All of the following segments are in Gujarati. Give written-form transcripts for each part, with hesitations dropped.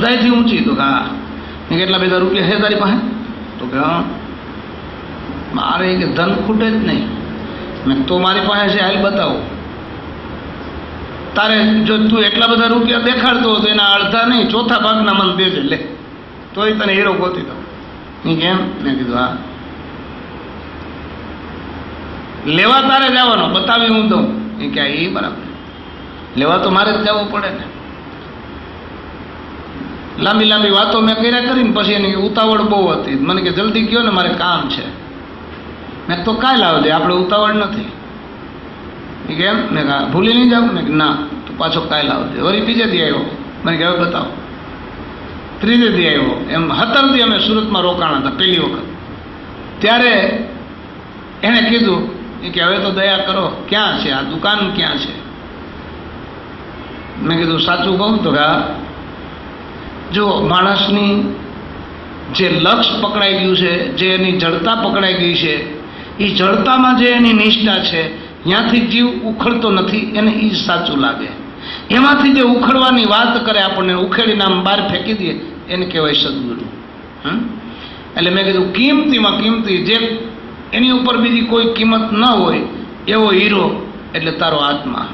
બધાયથી ઊંચી? તો કે હા. કેટલા બધા રૂપિયા છે તારી પાસે? તો કે હા. મારે કે ધન ખૂટે જ નહીં. મેં તો મારી પાસે છે, હાલ બતાવો. તારે જો તું એટલા બધા રૂપિયા દેખાડતો તો એના અડધા નહીં, ચોથા ભાગના મને દેજે, લે, તોય તને હીરો ગોતી દો. કેમ? મેં કીધું હા. લેવા તારે જવાનો, બતાવી હું દઉં. એ કે એ બરાબર, લેવા તો મારે જ જવું પડે ને. લાંબી લાંબી વાતો મેં કર્યા કરીને પછી એની ઉતાવળ બહુ હતી. મને કે જલ્દી ગયો ને, મારે કામ છે. મેં તો કાંઈ લાવજે, આપણે ઉતાવળ નથી. એ કેમ? મેં કહા ભૂલી નહીં જાઉં? મેં ના, તું પાછો કાંઈ લાવજે. વળી બીજે દી આવ્યો. મને કહે બતાવો. ત્રીજે દી આવ્યો. એમ 17 દી અમે સુરતમાં રોકાણા હતા પહેલી વખત. ત્યારે એણે કીધું કે હવે તો દયા કરો, ક્યાં છે આ દુકાન, ક્યાં છે? મેં કીધું સાચું કહું તો કે જો માણસની જે લક્ષ્ય પકડાઈ ગયું છે, જે એની જડતા પકડાઈ ગઈ છે, એ જડતામાં જે એની નિષ્ઠા છે, ત્યાંથી જીવ ઉખડતો નથી, એને એ જ સાચું લાગે. એમાંથી જે ઉખડવાની વાત કરે, આપણને ઉખેડીને આમ બહાર ફેંકી દે, એને કહેવાય સદગુરુ. એટલે મેં કીધું કિંમતીમાં કિંમતી, જે એની ઉપર બીજી કોઈ કિંમત ન હોય એવો હીરો એટલે તારો આત્મા.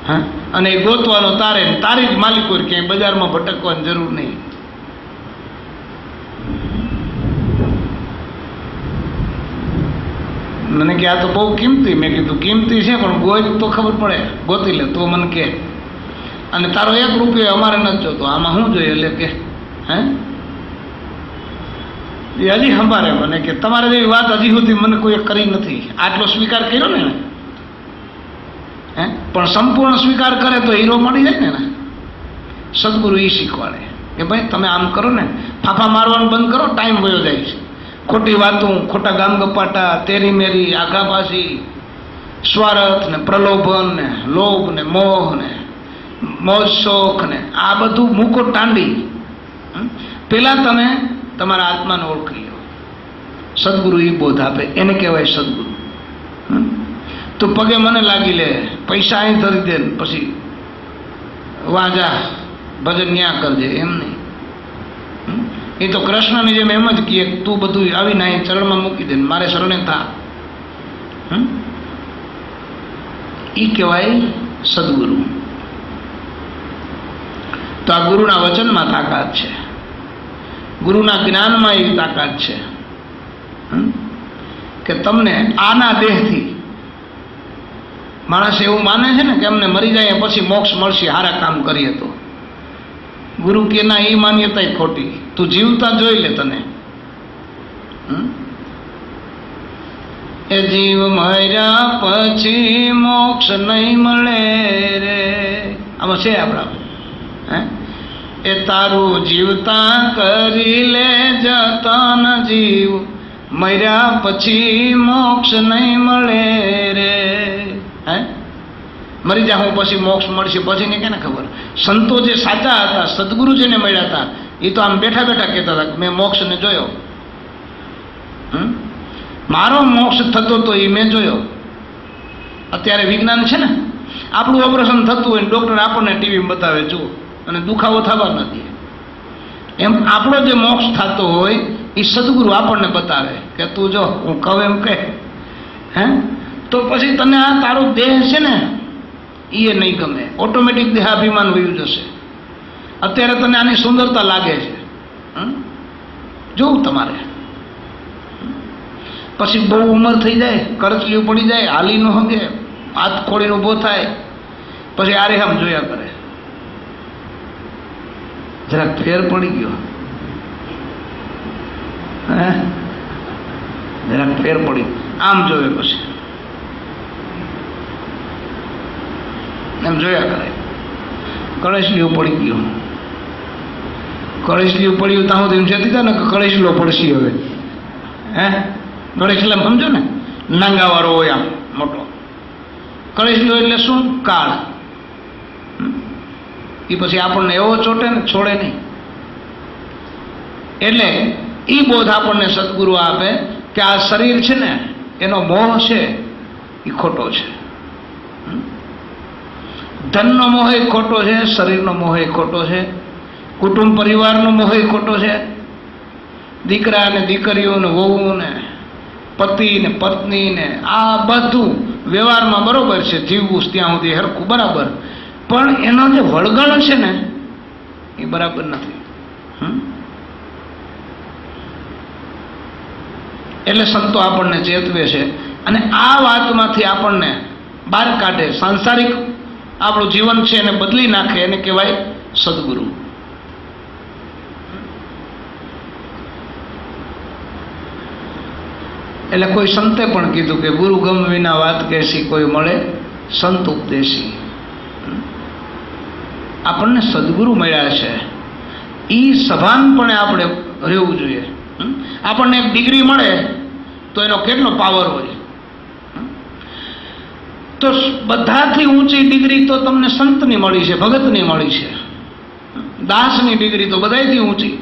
હા, અને એ ગોતવાનો તારે, તારી જ માલિક હોય, ક્યાંય બજારમાં ભટકવાની જરૂર નહીં. મને કે આ તો બહુ કિંમતી. મેં કીધું કિંમતી છે પણ ગોઈ તો ખબર પડે, ગોતી લે તો મને કે. અને તારો 1 રૂપિયો અમારે નથી જોતો, આમાં શું જોઈએ? એટલે કે હે એ હજી સંભાળે મને કે તમારે જેવી વાત હજી સુધી મને કોઈ કરી નથી. આટલો સ્વીકાર કર્યો ને, હે, પણ સંપૂર્ણ સ્વીકાર કરે તો હીરો મળી જાય ને. સદગુરુ એ શીખવાડે કે ભાઈ તમે આમ કરો ને, ફાફા મારવાનું બંધ કરો, ટાઈમ વયો જાય છે. ખોટી વાતું, ખોટા ગામ ગપાટા, તેરી મેરી, આઘાપાસી, સ્વાર્થ ને પ્રલોભન ને લોભ ને મોહ ને મોજ શોખ ને આ બધું મૂકો ટાંડી. પેલા તમે તમારા આત્માને ઓળખી લો. સદગુરુ એ બોધ આપે, એને કહેવાય સદગુરુ. તું પગે મને લાગી લે, પૈસા અહીં ધરી દે, પછી વાજા ભજન ન્યા કરજે, એમ નહીં. એ તો કૃષ્ણની જેમ એમ જ કહે, તું બધું આવીને અહીં ચરણમાં મૂકી દે, મારે શરણે થા. એ કહેવાય સદગુરુ. તો આ ગુરુના વચનમાં તાકાત છે, ગુરુના જ્ઞાનમાં એવી તાકાત છે કે તમને આના દેહથી, માણસ એવું માને છે ને કે અમને મરી જાય પછી મોક્ષ મળશે સારા કામ કરીએ તો. ગુરુ કે ના, એ માન્યતા ખોટી. તું જીવતા જોઈ લે તને. એ જીવ મર્યા પછી મોક્ષ નહીં મળે રે. આમાં છે આપણા, હે, એ તારું જીવતા કરી લે જતન, જીવ મર્યા પછી મોક્ષ નહીં મળે રે. હે, મરી જા હું પછી મોક્ષ મળશે, પછી ને કેને ખબર. સંતો જે સાચા હતા, સદગુરુ જેને મળ્યા હતા, એ તો આમ બેઠા બેઠા કહેતા હતા મેં મોક્ષને જોયો. મારો મોક્ષ થતો તો એ મેં જોયો. અત્યારે વિજ્ઞાન છે ને, આપણું ઓપરેશન થતું હોય, ડૉક્ટર આપણને ટીવીમાં બતાવે જુઓ, અને દુખાવો થવા નથી. એમ આપણો જે મોક્ષ થતો હોય એ સદગુરુ આપણને બતાવે કે તું જો હું કહું એમ કહે. હે, તો પછી તને આ તારો દેહ છે ને એ નહીં ગમે, ઓટોમેટિક દેહાભિમાન વયું જશે. અત્યારે તને આની સુંદરતા લાગે છે, જોવું તમારે. પછી બહુ ઉંમર થઈ જાય, કરચલીઓ પડી જાય, હાલી ન હગે, હાથ ખોડીને ઊભો થાય, પછી આરે આમ જોયા કરે. જરાક ફેર પડી ગયો, હે, જરાક ફેર પડી, આમ જોયે, પછી એમ જોયા કરે. કળેશલીઓ પડી ગયો, કળેશલીઓ પડ્યું ત્યાં સુધી એમ જતી હતા ને કે કળેશલો પડશે હવે. હે, કળેશલો સમજો ને, નાંગાવાળો હોય આમ મોટો કળેશલો, એટલે શું? કાળ. એ પછી આપણને એવો ચોટે ને, છોડે નહીં. એટલે એ બોધ આપણને સદગુરુ આપે કે આ શરીર છે ને એનો મોહ છે એ ખોટો છે. ધનનો મોહ ખોટો છે, શરીરનો મોહ ખોટો છે, કુટુંબ પરિવારનો મોહ ખોટો છે, દીકરા ને દીકરીઓ ને વહુ ને પતિ ને પત્ની ને આ બધું વ્યવહારમાં બરોબર છે, જીવવું ત્યાં સુધી હરખું બરાબર, પણ એનો જે વળગણ છે ને એ બરાબર નથી. એટલે સંતો આપણને ચેતવે છે અને આ વાતમાંથી આપણને બહાર કાઢે, સાંસારિક આપણું જીવન છે એને બદલી નાખે, એને કહેવાય સદગુરુ. એટલે કોઈ સંતે પણ કીધું કે ગુરુ ગમ વિના વાત કહેશી, કોઈ મળે સંત ઉપદેશી. આપણને સદગુરુ મળ્યા છે, એ સભાનપણે આપણે રહેવું જોઈએ. આપણને એક ડિગ્રી મળે તો એનો કેટલો પાવર હોય. તો બધાથી ઊંચી ડિગ્રી તો તમને સંતની મળી છે, ભગતની મળી છે. દાસની ડિગ્રી તો બધાથી ઊંચી.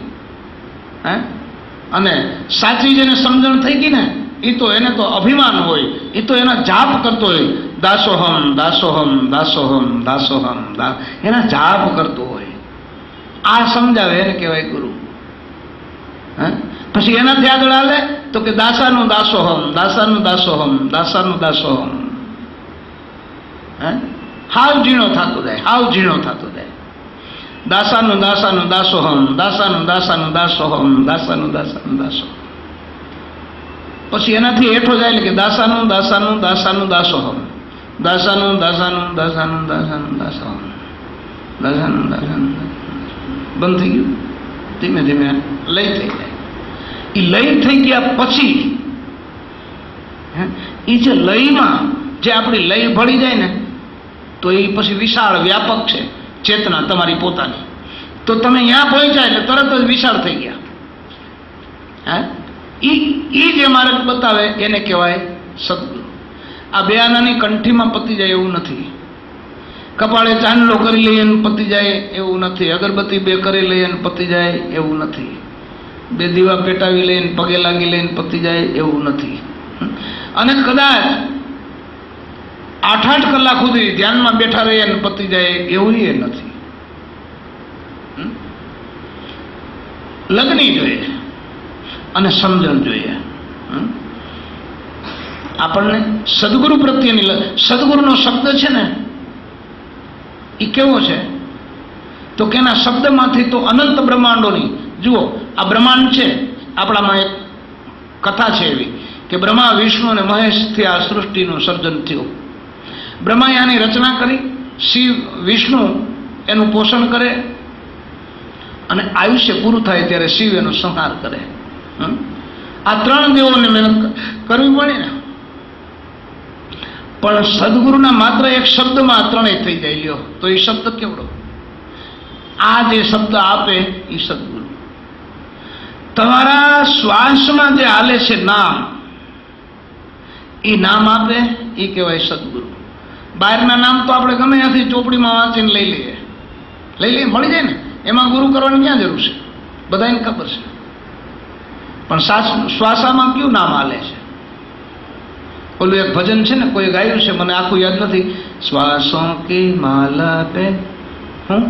અને સાચી જેને સમજણ થઈ ગઈ ને એ તો એને તો અભિમાન હોય, એ તો એના જાપ કરતો હોય, દાસોહમ દાસોહમ દાસોહમ દાસોહમ, એના જાપ કરતો હોય. આ સમજાવે એને કહેવાય ગુરુ. પછી એનાથી આગળ હાલે તો કે દાસાનું દાસોહમ, દાસાનું દાસોહમ, દાસાનું દાસોહમ. હાવ ઝીણો થતો જાય, હાવ ઝીણો થતો જાય. દાસાનું દાસાનું દાસોહમ, દાસાનું દાસાનું દાસોહમ, દાસાનું દાસાનું દાસોહમ. પછી એનાથી હેઠો જાય કે દાસાનું દાસાનું દાસાનું દાસોહમ, દાસાનું દાસાનું દાસાનું દાસાનું દાસોહમ, દાસાનું દાસાનું. બંધ થઈ ગયું. ધીમે ધીમે લય થઈ જાય. એ લય થઈ ગયા પછી એ જે લયમાં જે આપણી લય ભળી જાય ને તો એ પછી વિશાળ વ્યાપક છે ચેતના તમારી પોતાની. તો તમે ત્યાં પહોંચ્યા એટલે તરત જ વિશાળ થઈ ગયા. એ જે માર્ગ બતાવે એને કહેવાય સદગુરુ. આ બે આનાની કંઠીમાં પતી જાય એવું નથી. કપાળે ચાંદલો કરી લઈએ ને પતી જાય એવું નથી. અગરબત્તી બે કરી લઈએ ને પતી જાય એવું નથી. બે દીવા પેટાવી લઈને પગે લાગી લઈને પતી જાય એવું નથી. અને કદાચ 8-8 કલાક સુધી ધ્યાનમાં બેઠા રહીએ ને પતી જાય એવું એ નથી. લગ્ની જોઈએ અને સમજણ જોઈએ. આપણને સદગુરુ પ્રત્યેની, સદગુરુનો શબ્દ છે ને એ કેવો છે તો કે એના શબ્દમાંથી તો અનંત બ્રહ્માંડોની, જુઓ આ બ્રહ્માંડ છે, આપણામાં એક કથા છે એવી કે બ્રહ્મા વિષ્ણુ અને મહેશથી આ સૃષ્ટિનું સર્જન થયું. બ્રહ્માએ આની રચના કરી, શિવ વિષ્ણુ એનું પોષણ કરે અને આયુષ્ય પૂરું થાય ત્યારે શિવ એનો સંહાર કરે. આ 3 દેવોને મહેનત કરવી પડે ને. પણ સદગુરુના માત્ર એક શબ્દમાં 3 થઈ જાય. લ્યો તો એ શબ્દ કેવડો? આ જે શબ્દ આપે એ સદગુરુ. તમારા શ્વાસમાં જે હાલે છે નામ, એ નામ આપે એ કહેવાય સદગુરુ. બહારના નામ તો આપણે ગમે ત્યાંથી ચોપડીમાં વાંચીને લઈ લઈએ મળી જાય ને. એમાં ગુરુ કરવાની ક્યાં જરૂર છે? બધાને ખબર છે. પણ શ્વાસામાં કયું નામ હાલે છે? ઓલું એક ભજન છે ને, કોઈ ગાયું છે, મને આખું યાદ નથી. શ્વાસો કી માલા પે હું